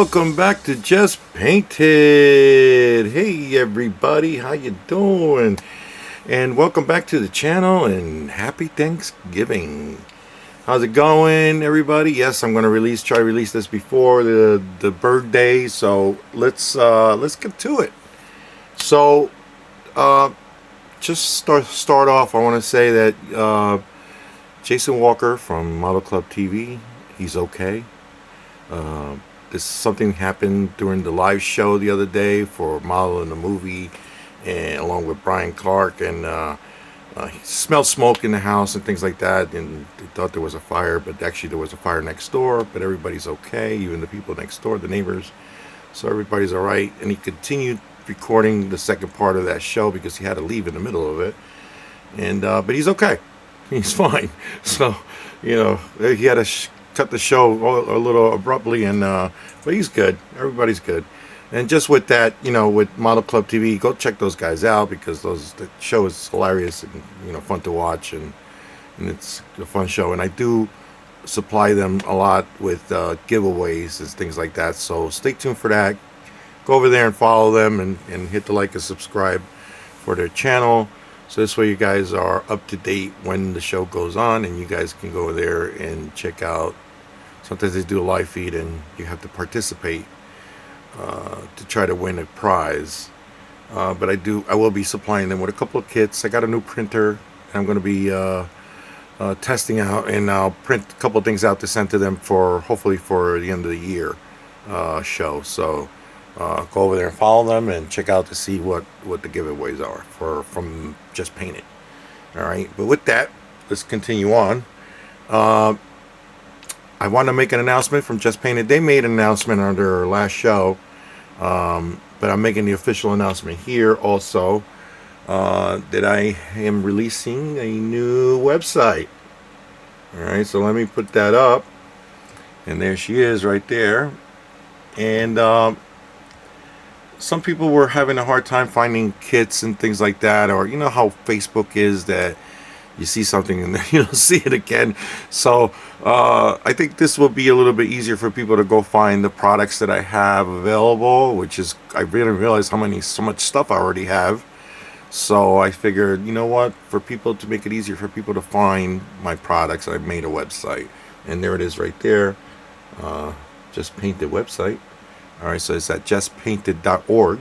welcome back to Just Painted. Hey everybody, how you doing? And welcome back to the channel and happy Thanksgiving. How's it going, everybody? Yes, I'm going to try to release this before the birthday, so let's get to it. So just start off, I want to say that Jason Walker from Model Club TV, he's okay. Something happened during the live show the other day for Model in the Movie, and along with Brian Clark, and he smelled smoke in the house and things like that, and they thought there was a fire, but actually there was a fire next door. But everybody's okay, even the people next door, the neighbors, so everybody's all right. And he continued recording the second part of that show because he had to leave in the middle of it, and but he's okay, he's fine. So he had to cut the show a little abruptly, and but he's good. Everybody's good. And just with that, with Model Club TV, go check those guys out, because the show is hilarious and fun to watch, and it's a fun show. And I do supply them a lot with giveaways and things like that, so stay tuned for that. Go over there and follow them, and hit the like and subscribe for their channel, so this way you guys are up to date when the show goes on, and you guys can go there and check out. Sometimes they do a live feed and you have to participate to try to win a prize. But I will be supplying them with a couple of kits. I got a new printer I'm going to be testing out, and I'll print a couple of things out to send to them hopefully for the end of the year show. So go over there and follow them and check out to see what the giveaways are from Just Painted. All right, but with that, let's continue on. I want to make an announcement from Just Painted. They made an announcement on their last show, but I'm making the official announcement here also, that I am releasing a new website. All right, so let me put that up, and there she is right there. And some people were having a hard time finding kits and things like that, or how Facebook is, that you see something and then you don't see it again. So I think this will be a little bit easier for people to go find the products that I have available, which is, I really realized so much stuff I already have. So I figured, to make it easier for people to find my products, I made a website, and there it is right there. Just Painted website. All right, so it's at justpainted.org.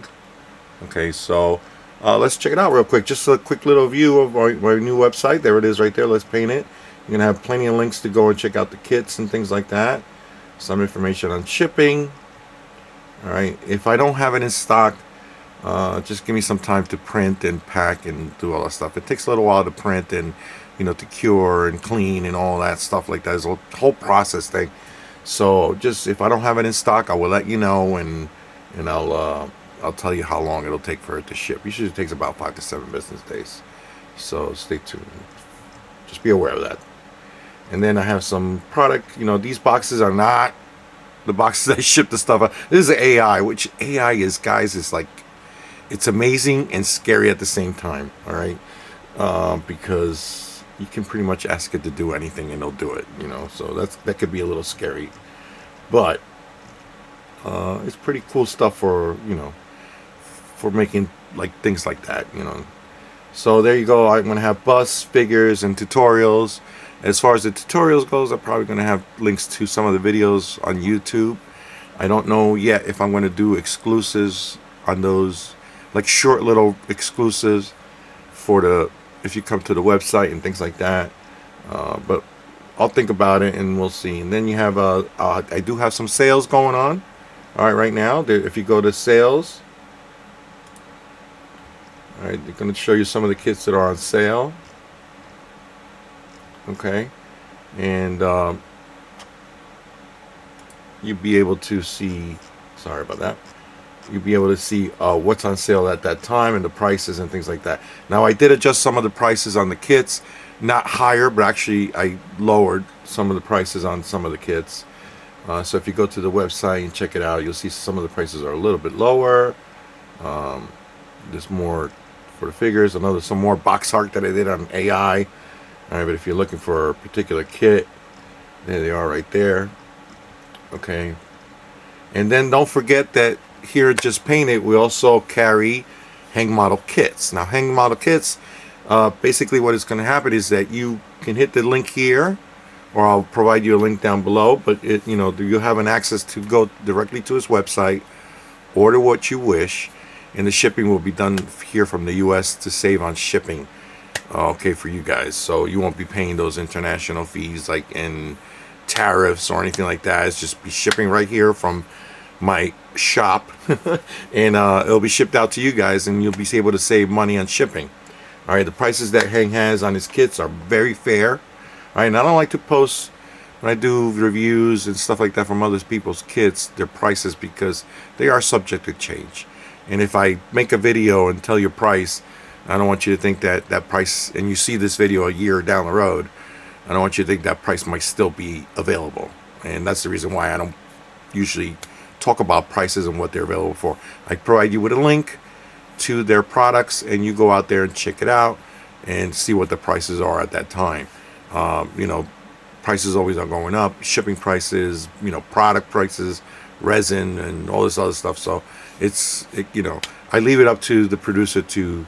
Okay, so let's check it out real quick. Just a quick little view of my new website. There it is right there. Let's paint it. You're going to have plenty of links to go and check out the kits and things like that. Some information on shipping. All right. If I don't have it in stock, just give me some time to print and pack and do all that stuff. It takes a little while to print and, to cure and clean and all that stuff like that. It's a whole process thing. So just, if I don't have it in stock, I will let you know, and I'll tell you how long it'll take for it to ship. Usually it takes about 5 to 7 business days. So stay tuned. Just be aware of that. And then I have some product. These boxes are not the boxes I ship the stuff out. This is AI, which AI is, guys, is like, it's amazing and scary at the same time. All right, because you can pretty much ask it to do anything and it'll do it. So that could be a little scary, but it's pretty cool stuff for for making things like that. So there you go. I'm going to have busts, figures, and tutorials. As far as the tutorials goes, I'm probably going to have links to some of the videos on YouTube. I don't know yet if I'm going to do exclusives on those, like short little exclusives if you come to the website and things like that. But I'll think about it and we'll see. And then you have I do have some sales going on. All right, right now, if you go to sales, all right, they're going to show you some of the kits that are on sale. Okay, and you'll be able to see, sorry about that, you'll be able to see what's on sale at that time and the prices and things like that. Now, I did adjust some of the prices on the kits, not higher, but actually I lowered some of the prices on some of the kits. So if you go to the website and check it out, you'll see some of the prices are a little bit lower. There's more for the figures. I know there's some more box art that I did on AI. All right, but if you're looking for a particular kit, there they are right there. Okay, And then don't forget that here at Just Paint It, we also carry hang model kits. Now, hang model kits, basically what is going to happen is that you can hit the link here, or I'll provide you a link down below, but you'll have an access to go directly to his website, order what you wish, and the shipping will be done here from the US to save on shipping, okay, for you guys. So you won't be paying those international fees like in tariffs or anything like that. It's just be shipping right here from my shop and it'll be shipped out to you guys, and you'll be able to save money on shipping. All right, the prices that Hang has on his kits are very fair. All right, and I don't like to post when I do reviews and stuff like that from other people's kits, their prices, because they are subject to change. And if I make a video and tell your price, I don't want you to think that that price, and you see this video a year down the road, I don't want you to think that price might still be available. And that's the reason why I don't usually talk about prices and what they're available for. I provide you with a link to their products, and you go out there and check it out and see what the prices are at that time. Prices always are going up, shipping prices, product prices, resin, and all this other stuff. So I leave it up to the producer to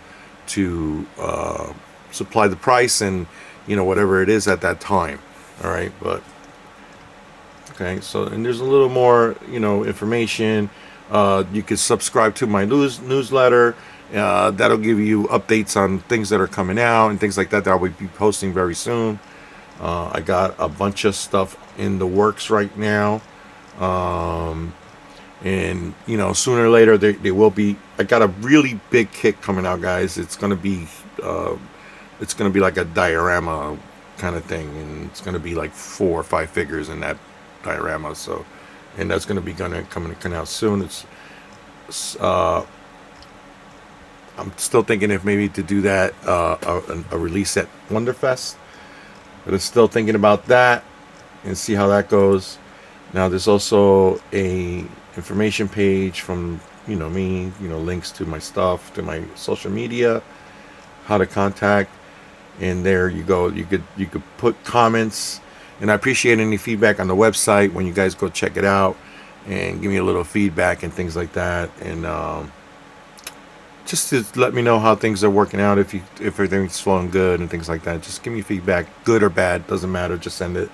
supply the price and whatever it is at that time. All right, but okay, so, and there's a little more information. You can subscribe to my newsletter. That'll give you updates on things that are coming out and things like that I will be posting very soon. I got a bunch of stuff in the works right now, and sooner or later they will be. I got a really big kit coming out, guys. It's gonna be like a diorama kind of thing, and it's gonna be like 4 or 5 figures in that diorama. So, and that's gonna be coming out soon. I'm still thinking if maybe to do that a release at Wonderfest, but I'm still thinking about that and see how that goes. Now there's also a information page from me, links to my stuff, to my social media, how to contact, and there you go. You could put comments, and I appreciate any feedback on the website when you guys go check it out and give me a little feedback and things like that, and just to let me know how things are working out, if everything's flowing good and things like that. Just give me feedback, good or bad, doesn't matter. Just send it,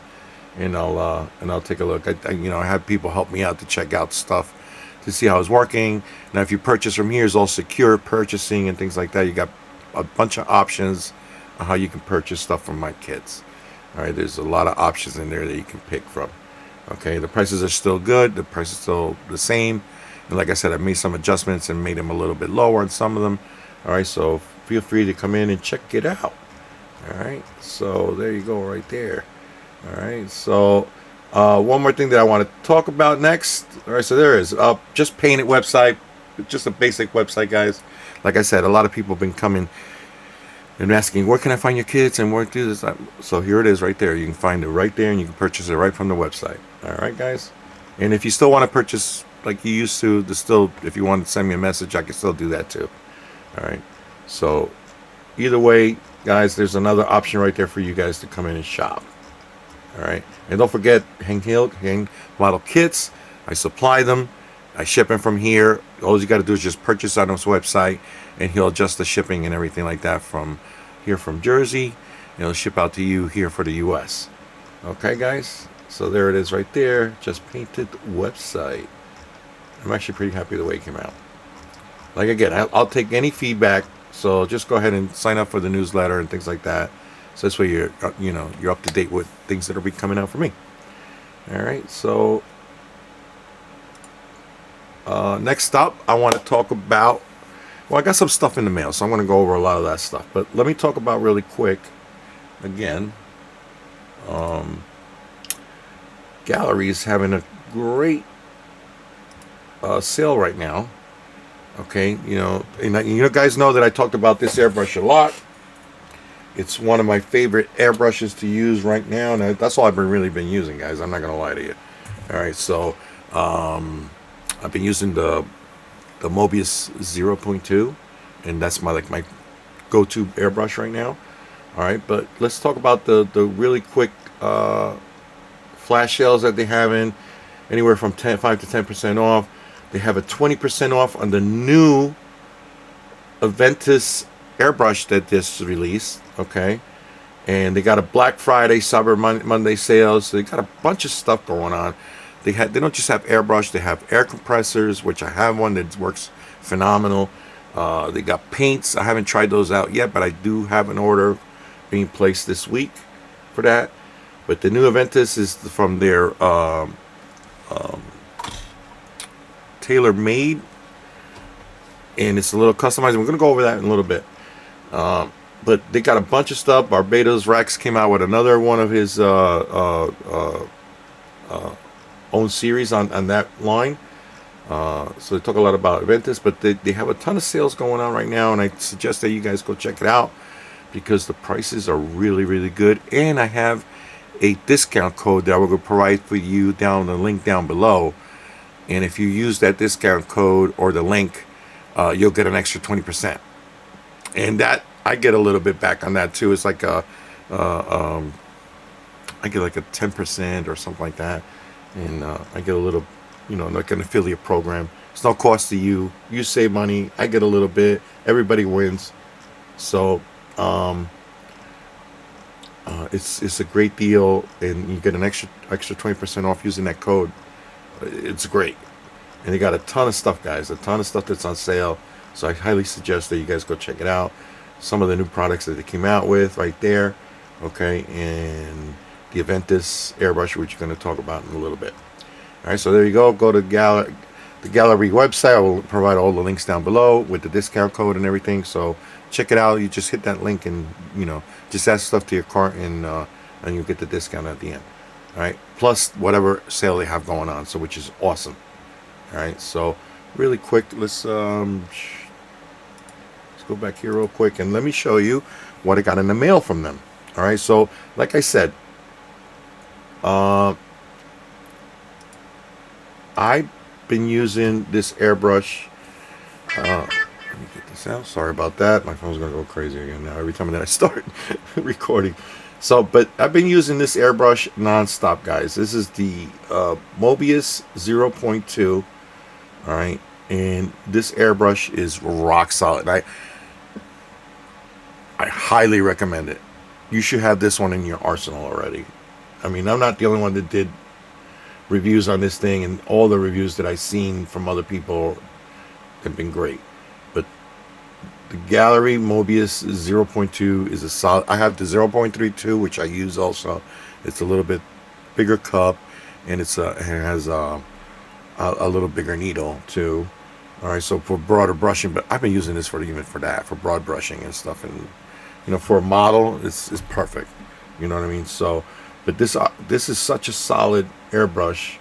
and I'll take a look. I have people help me out to check out stuff to see how it's working. Now, if you purchase from here, it's all secure purchasing and things like that. You got a bunch of options on how you can purchase stuff from my kits. All right, there's a lot of options in there that you can pick from. Okay, the prices are still good. The price is still the same. And like I said, I made some adjustments and made them a little bit lower on some of them. All right, so feel free to come in and check it out. All right, so there you go right there. All right, so one more thing that I want to talk about next. All right, so there is Just Paint It website, just a basic website, guys. Like I said, a lot of people have been coming and asking, where can I find your kits and where to do this? So here it is right there. You can find it right there, and you can purchase it right from the website. All right, guys. And if you still want to purchase like you used to, if you want to send me a message, I can still do that too. All right. So either way, guys, there's another option right there for you guys to come in and shop. All right. And don't forget, hang model kits. I supply them. I ship them from here. All you got to do is just purchase on his website, and he'll adjust the shipping and everything like that from here from Jersey. And he'll ship out to you here for the US. Okay, guys. So there it is right there. Just Painted website. I'm actually pretty happy the way it came out. Like again, I'll take any feedback. So just go ahead and sign up for the newsletter and things like that. So this way you're up to date with things that will be coming out for me. All right. So next up, I want to talk about. Well, I got some stuff in the mail, so I'm going to go over a lot of that stuff. But let me talk about really quick. Again, Gaahleri is having a great sale right now. Okay, and you guys know that I talked about this airbrush a lot. It's one of my favorite airbrushes to use right now, and that's all I've really been using, guys. I'm not gonna lie to you. All right, so I've been using the Mobius 0.2, and that's my go-to airbrush right now. All right, but let's talk about the really quick flash sales that they have in. anywhere from 5 to 10% off. They have a 20% off on the new Aventus airbrush that this released. Okay, and they got a Black Friday, Cyber Monday sales. So they got a bunch of stuff going on. They don't just have airbrush. They have air compressors, which I have one that works phenomenal. They got paints. I haven't tried those out yet, but I do have an order being placed this week for that. But the new Aventus is from their tailor-made, and it's a little customized. We're going to go over that in a little bit. But they got a bunch of stuff. Barbados Rex came out with another one of his own series on that line. So they talk a lot about Aventus, but they have a ton of sales going on right now, and I suggest that you guys go check it out because the prices are really, really good. And I have a discount code that I will provide for you down the link down below. And if you use that discount code or the link, you'll get an extra 20%. And that I get a little bit back on that too. It's like I get like a 10% or something like that, and I get a little, like an affiliate program. It's no cost to you. You save money. I get a little bit. Everybody wins. So it's a great deal, and you get an extra 20% off using that code. It's great, and they got a ton of stuff, guys. A ton of stuff that's on sale. So I highly suggest that you guys go check it out. Some of the new products that they came out with right there, okay, and the Aventus airbrush, which you're going to talk about in a little bit. All right, so there you go. Go to the Gaahleri website. I will provide all the links down below with the discount code and everything. So check it out. You just hit that link and just add stuff to your cart, and you'll get the discount at the end. All right, plus whatever sale they have going on, so which is awesome. All right, so really quick, let's go back here real quick and let me show you what I got in the mail from them. All right, so like I said, I've been using this airbrush. Let me get this out. Sorry about that. My phone's gonna go crazy again now every time that I start recording. So, but I've been using this airbrush non-stop, guys. This is the Mobius 0.2. All right, and this airbrush is rock solid. I highly recommend it. You should have this one in your arsenal already. I mean, I'm not the only one that did reviews on this thing, and all the reviews that I've seen from other people have been great. But the Gaahleri Mobius 0.2 is a solid. I have the 0.32, which I use also. It's a little bit bigger cup, and it has a little bigger needle too. All right, so for broader brushing, but I've been using this for broad brushing and stuff, and for a model, it's perfect. You know what I mean? So, but this is such a solid airbrush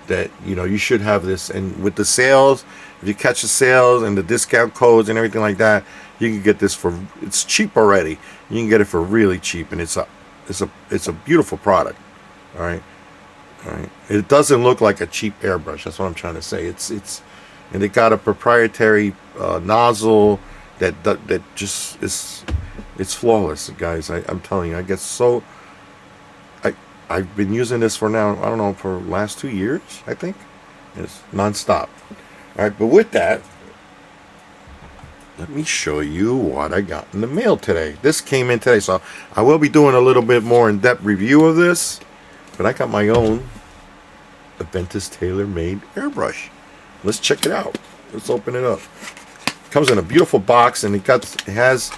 that you should have this. And with the sales, if you catch the sales and the discount codes and everything like that, you can get this it's cheap already. You can get it for really cheap, and it's a beautiful product. All right. It doesn't look like a cheap airbrush. That's what I'm trying to say. And it got a proprietary nozzle that just is. It's flawless, guys. I'm telling you. I've been using this for now. I don't know, for the last 2 years. I think it's nonstop. All right, but with that, let me show you what I got in the mail today. This came in today, so I will be doing a little bit more in-depth review of this. But I got my own Aventus tailor-made airbrush. Let's check it out. Let's open it up. It comes in a beautiful box, and it has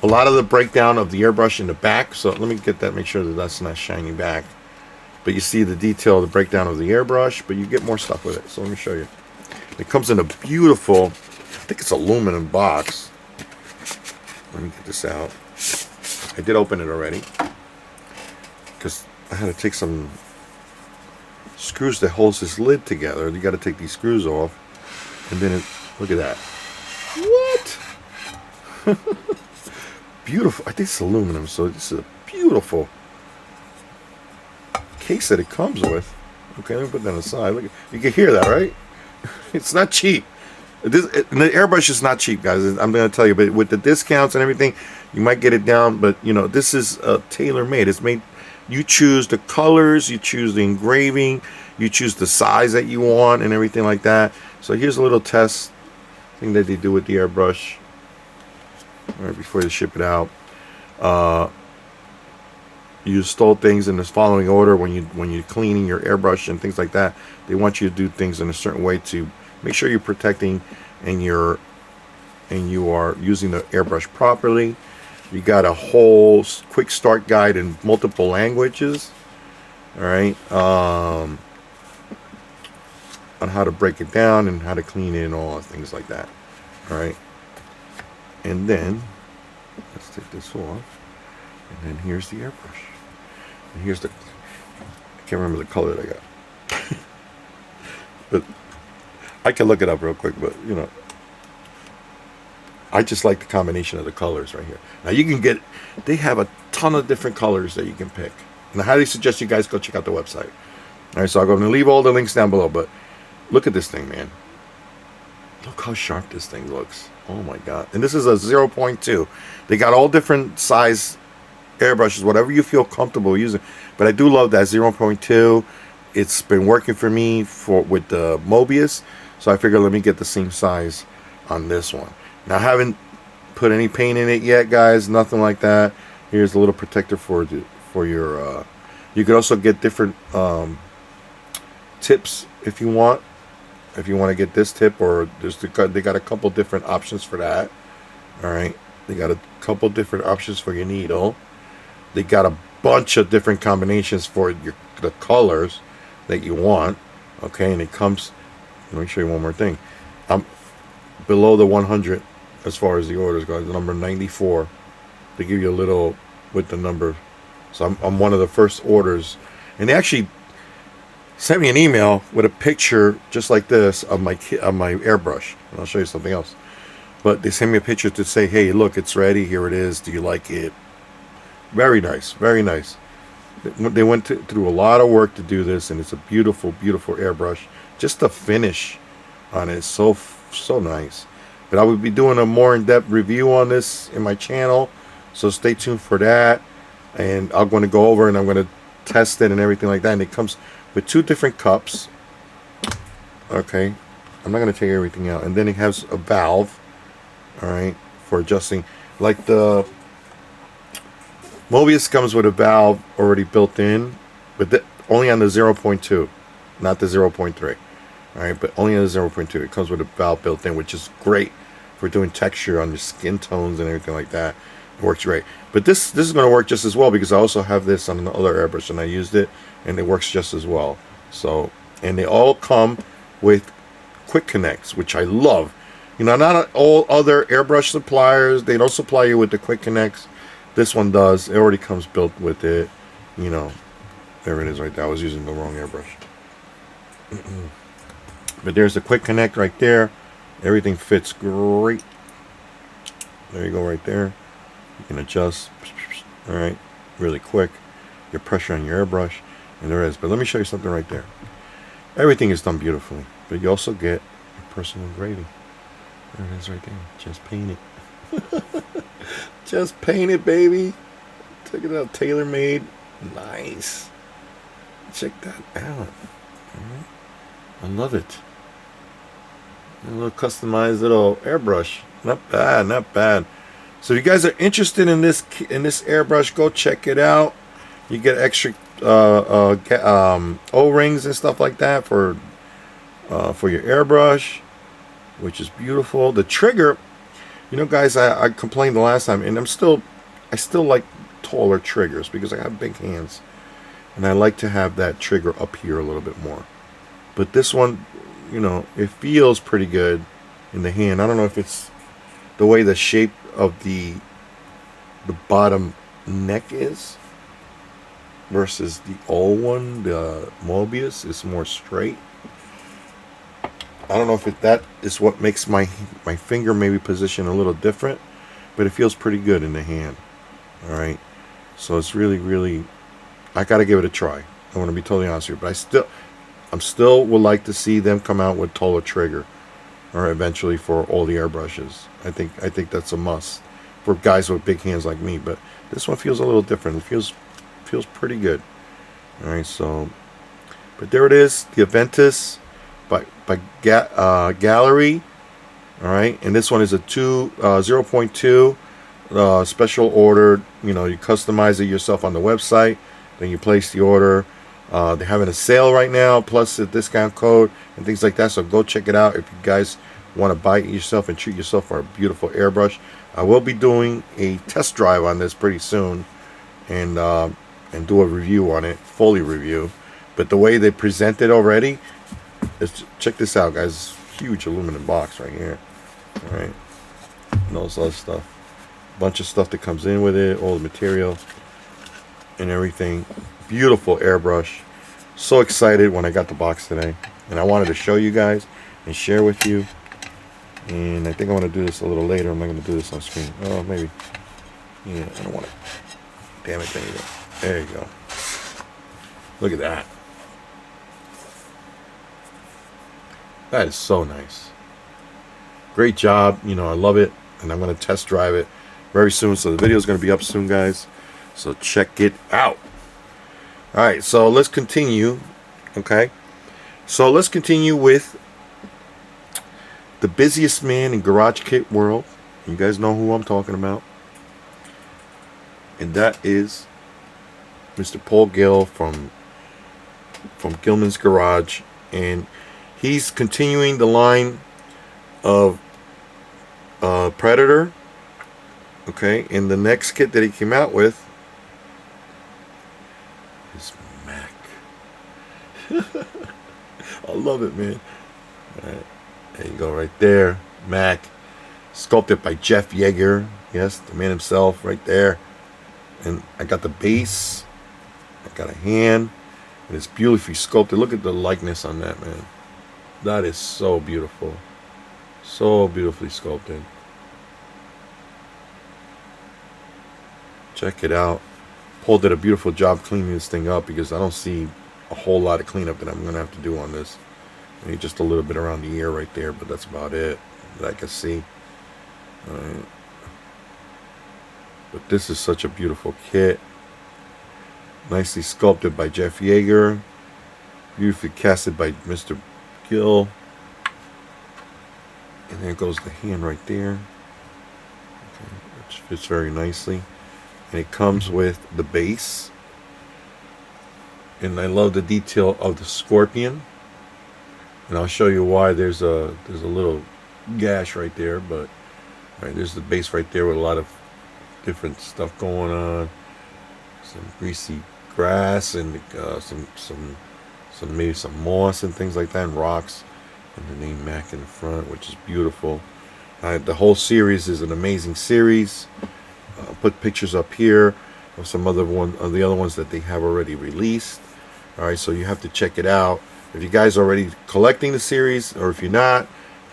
a lot of the breakdown of the airbrush in the back. So let me get that, make sure that that's not shiny back. But you see the detail, the breakdown of the airbrush, but you get more stuff with it. So let me show you. It comes in a beautiful, I think it's aluminum box. Let me get this out. I did open it already, because I had to take some screws that holds this lid together. You got to take these screws off, and then look at that. What? Beautiful. I think it's aluminum, so this is a beautiful case that it comes with. Okay, let me put that aside. Look, you can hear that, right? It's not cheap. The airbrush is not cheap, guys. I'm going to tell you, but with the discounts and everything, you might get it down. But this is tailor-made. It's made. You choose the colors, you choose the engraving, You choose the size that you want and everything like that. So here's a little test thing that they do with the airbrush right before they ship it out. You install things in this following order when you're cleaning your airbrush and things like that. They want you to do things in a certain way to make sure you're protecting and you are using the airbrush properly. You got a whole quick start guide in multiple languages. All right, on how to break it down and how to clean it and all things like that. All right, and then let's take this off, and then here's the airbrush. And here's the, I can't remember the color that I got. But I can look it up real quick, but you know, I just like the combination of the colors right here. Now you can get, they have a ton of different colors that you can pick. And I highly suggest you guys go check out the website. Alright, so I'm going to leave all the links down below, but look at this thing, man. Look how sharp this thing looks. Oh my god. And this is a 0.2. They got all different size airbrushes, whatever you feel comfortable using. But I do love that 0.2. It's been working for me with the Mobius, so I figured let me get the same size on this one. Now I haven't put any paint in it yet, guys, nothing like that. Here's a little protector for your you could also get different tips if you want. If you want to get this tip, or they got a couple different options for that. All right, they got a couple different options for your needle. They got a bunch of different combinations for the colors that you want. Okay, and it comes, let me show you one more thing. I'm below the 100 as far as the orders go. The number 94. They give you a little with the number. So I'm one of the first orders, and they actually sent me an email with a picture just like this of my airbrush. And I'll show you something else. But they sent me a picture to say, hey, look, it's ready. Here it is. Do you like it? Very nice. Very nice. They went through a lot of work to do this, and it's a beautiful, beautiful airbrush. Just the finish on it is so nice. But I will be doing a more in-depth review on this in my channel, so stay tuned for that. And I'm going to go over and I'm going to test it and everything like that. And it comes with 2 different cups. Okay, I'm not going to take everything out. And then it has a valve, all right, for adjusting. Like the Mobius comes with a valve already built in, but only on the 0.2, not the 0.3. All right, but only on the 0.2. It comes with a valve built in, which is great for doing texture on your skin tones and everything like that. It works great. But this is going to work just as well, because I also have this on another airbrush and I used it, and it works just as well. So, and they all come with quick connects, which I love. You know, not all other airbrush suppliers, they don't supply you with the quick connects. This one does. It already comes built with it. You know, there it is right there. I was using the wrong airbrush. But there's the quick connect right there. Everything fits great. There you go right there. You can adjust, all right, really quick. Your pressure on your airbrush, and there is. But let me show you something right there. Everything is done beautifully, but you also get your personal engraving. There it is right there. Just paint it. Just paint it, baby. Check it out, tailor-made. Nice. Check that out. All right. I love it. A little customized little airbrush. Not bad, not bad. So if you guys are interested in this airbrush, go check it out. You get extra O-rings and stuff like that for your airbrush, which is beautiful. The trigger, you know, guys, I complained the last time, and I still like taller triggers because I have big hands, and I like to have that trigger up here a little bit more. But this one, you know, it feels pretty good in the hand. I don't know if it's the way the shape of the bottom neck is versus the old one, the Mobius, is more straight. I don't know if that is what makes my finger maybe position a little different, but it feels pretty good in the hand. All right, so it's really, I gotta give it a try. I want to be totally honest with you, but I'm still would like to see them come out with taller trigger, or eventually for all the airbrushes. I think that's a must for guys with big hands like me. But this one feels a little different. It feels pretty good. All right, so But there it is, the Aventus by Gaahleri. All right, and this one is a 0.2 special order. You know, you customize it yourself on the website, then you place the order. They're having a sale right now, plus a discount code and things like that. So go check it out if you guys want to buy it yourself and treat yourself for a beautiful airbrush. I will be doing a test drive on this pretty soon, and do a review on it, fully review. But the way they present it already, check this out, guys. Huge aluminum box right here. All right, and all this other stuff, bunch of stuff that comes in with it, all the material and everything. Beautiful airbrush. So excited when I got the box today, and I wanted to show you guys and share with you. And I think I want to do this a little later. I'm not going to do this on screen. Oh, maybe. Yeah, I don't want it. Damn it. There you go. There you go. Look at that. That is so nice. Great job. You know, I love it. And I'm going to test drive it very soon. So the video is going to be up soon, guys. So check it out. All right. So let's continue. Okay. So let's continue with the busiest man in garage kit world. You guys know who I'm talking about. And that is Mr. Paul Gill from Gilman's Garage. And he's continuing the line of Predator. Okay, and the next kit that he came out with is Mac. I love it, man. All right, there you go, right there. Mac, sculpted by Jeff Yeager. Yes, the man himself, right there. And I got the base. I got a hand. And it's beautifully sculpted. Look at the likeness on that, man. That is so beautiful. So beautifully sculpted. Check it out. Paul did a beautiful job cleaning this thing up, because I don't see a whole lot of cleanup that I'm going to have to do on this. Maybe just a little bit around the ear right there, but that's about it that I can see. Alright. But this is such a beautiful kit. Nicely sculpted by Jeff Yeager. Beautifully casted by Mr. Gill. And there goes the hand right there. Okay, which fits very nicely. And it comes with the base. And I love the detail of the scorpion. And I'll show you why. There's a little gash right there, but right, there's the base right there with a lot of different stuff going on. Some greasy grass and maybe some moss and things like that, and rocks, and the name Mac in the front, which is beautiful. The whole series is an amazing series. I'll put pictures up here of some other of the other ones that they have already released. All right, so you have to check it out. If you guys are already collecting the series, or if you're not,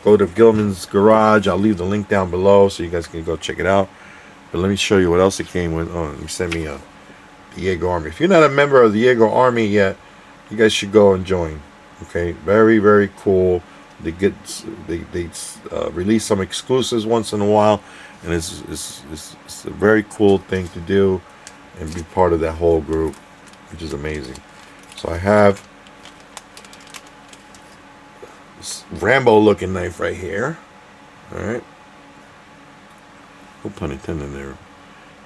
go to Gilman's Garage. I'll leave the link down below so you guys can go check it out. But let me show you what else it came with. Oh, he sent me the Jaeger Army. If you're not a member of the Jaeger Army yet, you guys should go and join. Okay, very, very cool. They release some exclusives once in a while, and it's a very cool thing to do and be part of that whole group, which is amazing. So I have this Rambo looking knife right here. Alright, no pun intended there,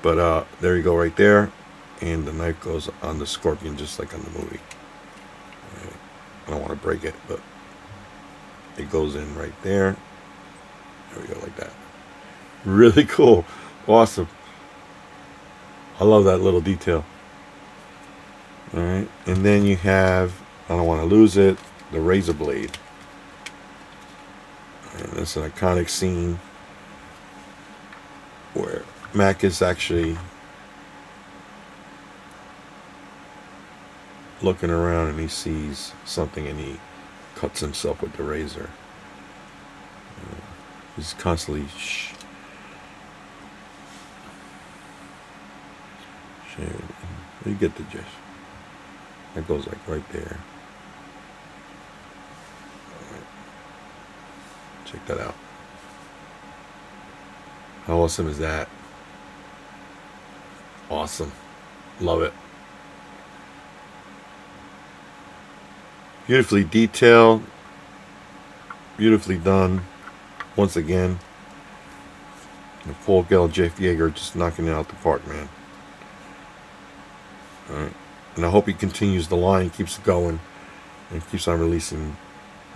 but there you go right there, and the knife goes on the scorpion just like on the movie. Right. I don't want to break it, but it goes in right there. There we go, like that. Really cool. Awesome. I love that little detail. Alright, and then you have, I don't want to lose it, the razor blade. And that's an iconic scene where Mac is actually looking around and he sees something and he cuts himself with the razor. He's constantly you get the gist. That goes like right there. Right. Check that out. How awesome is that? Awesome. Love it. Beautifully detailed. Beautifully done. Once again. And Paul Jeff Yeager just knocking it out the park, man. Alright. And I hope he continues the line, keeps it going, and keeps on releasing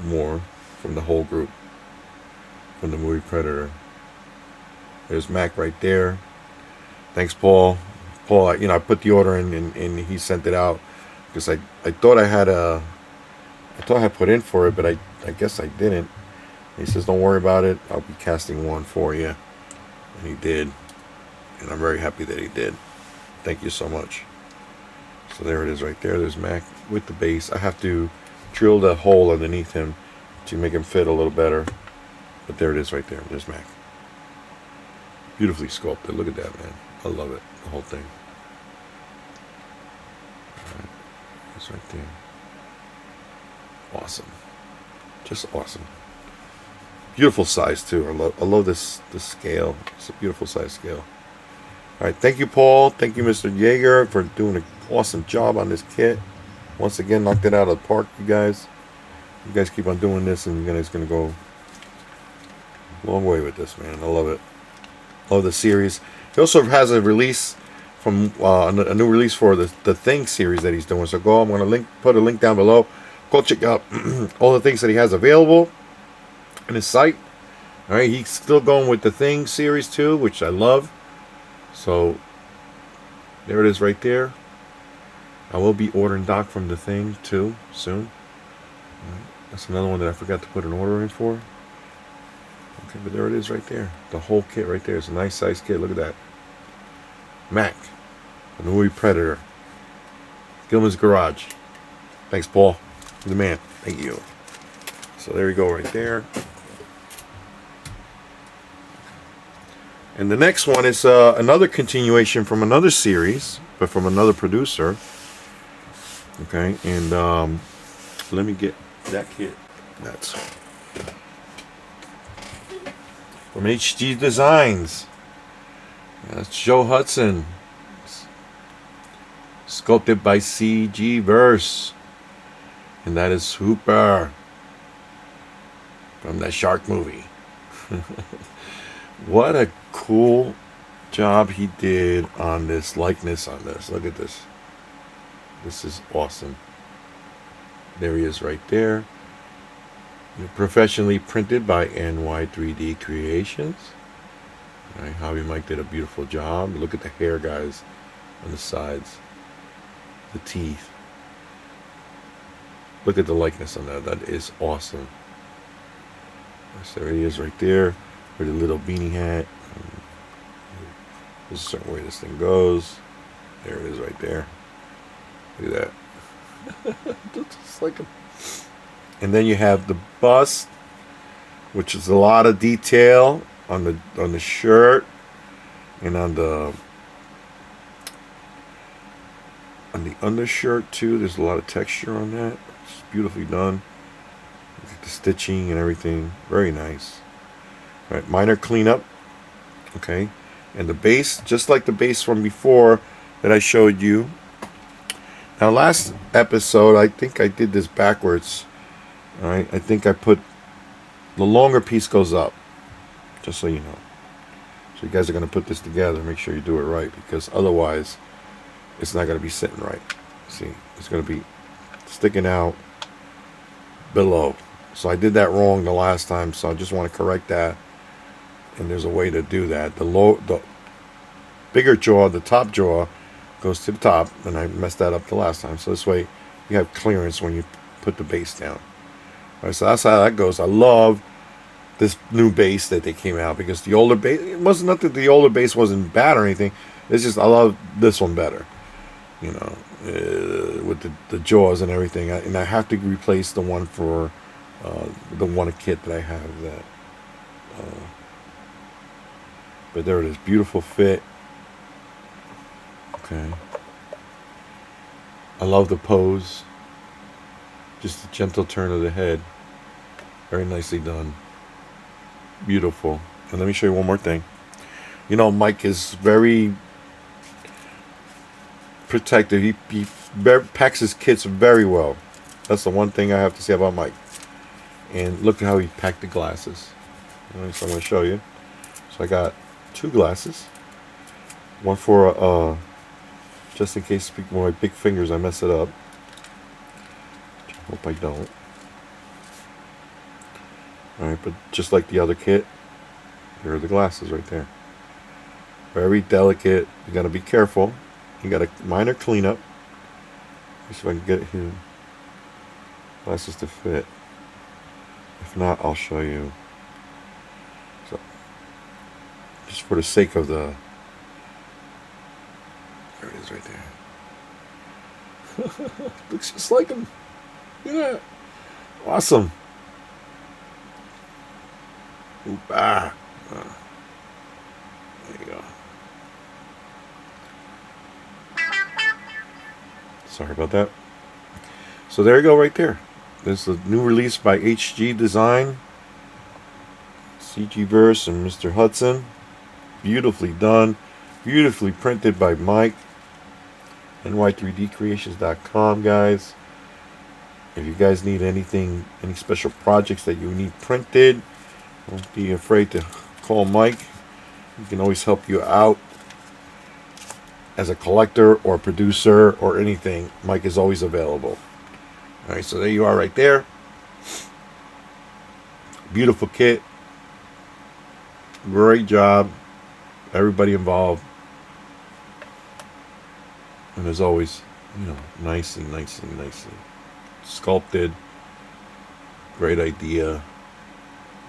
more from the whole group. From the movie Predator. There's Mac right there. Thanks, Paul. Paul, I put the order in and he sent it out because I thought I had put in for it, but I guess I didn't. He says, don't worry about it. I'll be casting one for you. And he did. And I'm very happy that he did. Thank you so much. So there it is right there. There's Mac with the base. I have to drill the hole underneath him to make him fit a little better. But there it is right there. There's Mac. Beautifully sculpted. Look at that, man. I love it. The whole thing. Alright. It's right there. Awesome. Just awesome. Beautiful size too. I love this scale. It's a beautiful size scale. Alright, thank you, Paul. Thank you, Mr. Yeager, for doing an awesome job on this kit. Once again, knocked it out of the park, you guys. You guys keep on doing this and you guys gonna go a long way with this, man. I love it. Love the series. He also has a release from a new release for the Thing series that he's doing. So I'm gonna put a link down below. Go check out all the things that he has available in his site. All right, he's still going with the Thing series too, which I love. So there it is right there. I will be ordering Doc from the Thing too soon. That's another one that I forgot to put an order in for. Okay, but there it is right there. The whole kit right there. It's a nice size kit. Look at that. Mac, the movie Predator. Gilman's Garage. Thanks, Paul. You're the man. Thank you. So there you go right there. And the next one is another continuation from another series, but from another producer. Okay, and let me get that kit. That's from HG Designs. That's Joe Hudson. Sculpted by CG Verse. And that is Hooper. From that shark movie. What a cool job he did on this likeness on this. Look at this. This is awesome. There he is right there. Professionally printed by NY3D Creations. Right, Hobby Mike did a beautiful job. Look at the hair, guys, on the sides. The teeth. Look at the likeness on that. That is awesome. So there he is right there with a little beanie hat. There's a certain way this thing goes. There it is right there. Look at that. Just like a... And then you have the bust, which is a lot of detail on the shirt and on the undershirt too. There's a lot of texture on that. It's beautifully done. Look at the stitching and everything. Very nice. All right, minor cleanup. Okay, and the base, just like the base from before that I showed you. Now, last episode, I think I did this backwards. All right, I think I put the longer piece goes up, just so you know. So you guys are going to put this together. Make sure you do it right, because otherwise it's not going to be sitting right. See, it's going to be sticking out below. So I did that wrong the last time, so I just want to correct that. And there's a way to do that. The bigger jaw, the top jaw, goes to the top, and I messed that up the last time. So this way you have clearance when you put the base down. All right, so that's how that goes. I love this new base that they came out, because the older base, it wasn't not that the older base wasn't bad or anything. It's just I love this one better, you know, with the jaws and everything. And I have to replace the one for the one kit that I have that. But there it is, beautiful fit. Okay. I love the pose. Just a gentle turn of the head. Very nicely done. Beautiful. And let me show you one more thing. You know, Mike is very protective. He packs his kits very well. That's the one thing I have to say about Mike. And look at how he packed the glasses. Alright, so I'm going to show you. So I got 2 glasses. One for just in case with my big fingers I mess it up. Hope I don't. Alright, but just like the other kit, here are the glasses right there. Very delicate. You gotta be careful. You got a minor cleanup. Let's see if I can get his glasses to fit. If not, I'll show you. So, just for the sake of the... There it is right there. Looks just like him. Look at that. Awesome. Oop, ah. There you go. Sorry about that. So there you go right there. This is a new release by HG Design, CG Verse, and Mr. Hudson. Beautifully done. Beautifully printed by Mike. ny3dcreations.com, guys. If you guys need anything, any special projects that you need printed, don't be afraid to call Mike. He can always help you out. As a collector or producer or anything, Mike is always available. Alright, so there you are right there. Beautiful kit. Great job. Everybody involved. And as always, you know, nice and sculpted. Great idea.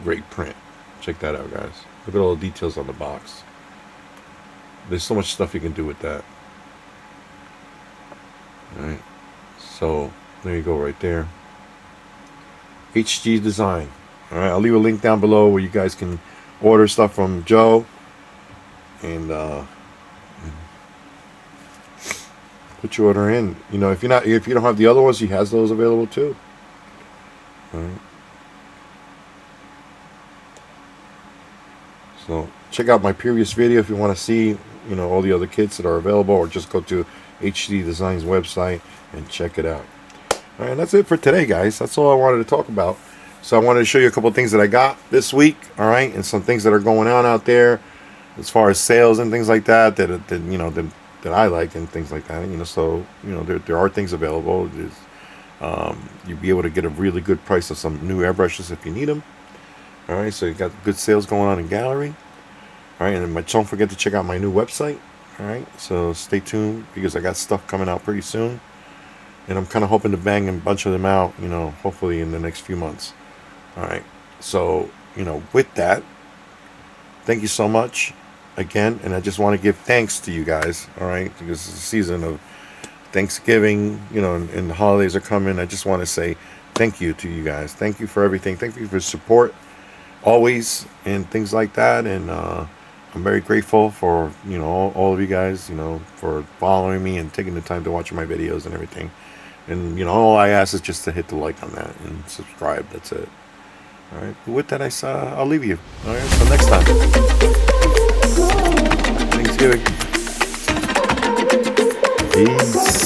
Great print. Check that out, guys. Look at all the details on the box. There's so much stuff you can do with that. Alright. So, there you go right there. HG Design. Alright, I'll leave a link down below where you guys can order stuff from Joe. And put your order in. You know, if you don't have the other ones, he has those available too. Alright. So check out my previous video if you want to see, you know, all the other kits that are available, or just go to HG Design's website and check it out. All right, that's it for today, guys. That's all I wanted to talk about. So I wanted to show you a couple of things that I got this week, all right, and some things that are going on out there as far as sales and things like that that you know that I like and things like that. You know, so you know there are things available. You'll be able to get a really good price of some new airbrushes if you need them. All right, so you got good sales going on in Gaahleri. All right, and don't forget to check out my new website. All right, so stay tuned because I got stuff coming out pretty soon, and I'm kind of hoping to bang a bunch of them out, you know, hopefully in the next few months. All right, so you know, with that, thank you so much again, and I just want to give thanks to you guys. All right, because it's a season of Thanksgiving, you know, and the holidays are coming. I just want to say thank you to you guys. Thank you for everything. Thank you for support always and things like that, and I'm very grateful for, you know, all of you guys, you know, for following me and taking the time to watch my videos and everything. And you know, all I ask is just to hit the like on that and subscribe. That's it. All right, with that, I'll leave you. All right, until next time. Thanksgiving. Peace.